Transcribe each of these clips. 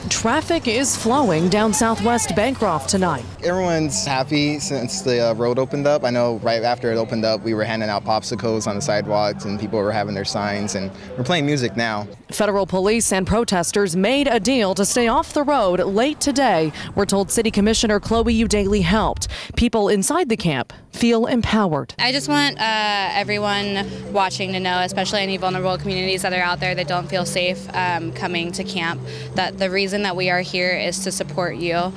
Traffic is flowing down Southwest Bancroft tonight. Everyone's happy since the road opened up. I know right after it opened up, we were handing out popsicles on the sidewalks and people were having their signs, and we're playing music now. Federal police and protesters made a deal to stay off the road late today. We're told City Commissioner Chloe Udaly helped. People inside the camp feel empowered. I just want everyone watching to know, especially any vulnerable communities that are out there that don't feel safe coming to camp, that the reason that we are here is to support you.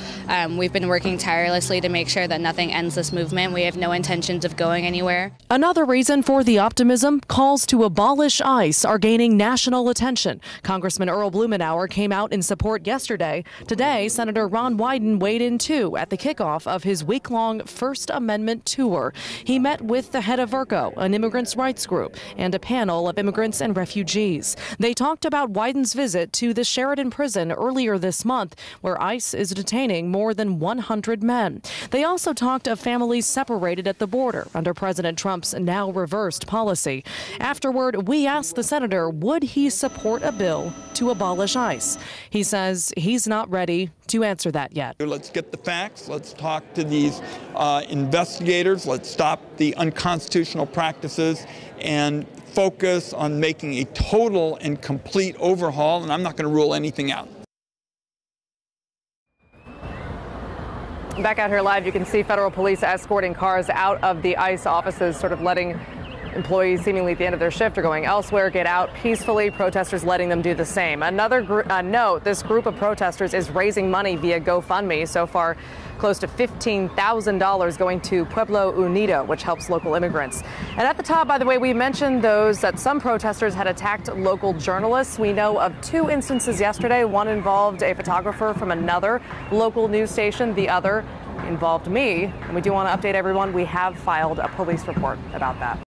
We've been working tirelessly to make sure that nothing ends this movement. We have no intentions of going anywhere. Another reason for the optimism, calls to abolish ICE are gaining national attention. Congressman Earl Blumenauer came out in support yesterday. Today, Senator Ron Wyden weighed in too at the kickoff of his week-long First Amendment tour. He met with the head of VRCO, an immigrants' rights group, and a panel of immigrants and refugees. They talked about Wyden's visit to the Sheridan prison earlier this month, where ICE is detaining more than 100 men. They also talked of families separated at the border under President Trump's now reversed policy. Afterward, we asked the senator, would he support a bill to abolish ICE? He says he's not ready to answer that yet. Let's get the facts. Let's talk to these investigators. Let's stop the unconstitutional practices and focus on making a total and complete overhaul, and I'm not going to rule anything out. Back out here live, you can see federal police escorting cars out of the ICE offices, sort of letting employees seemingly at the end of their shift are going elsewhere get out peacefully, protesters letting them do the same. Another note, this group of protesters is raising money via GoFundMe. So far, close to $15,000 going to Pueblo Unido, which helps local immigrants. And at the top, by the way, we mentioned that some protesters had attacked local journalists. We know of two instances yesterday. One involved a photographer from another local news station. The other involved me. And we do want to update everyone. We have filed a police report about that.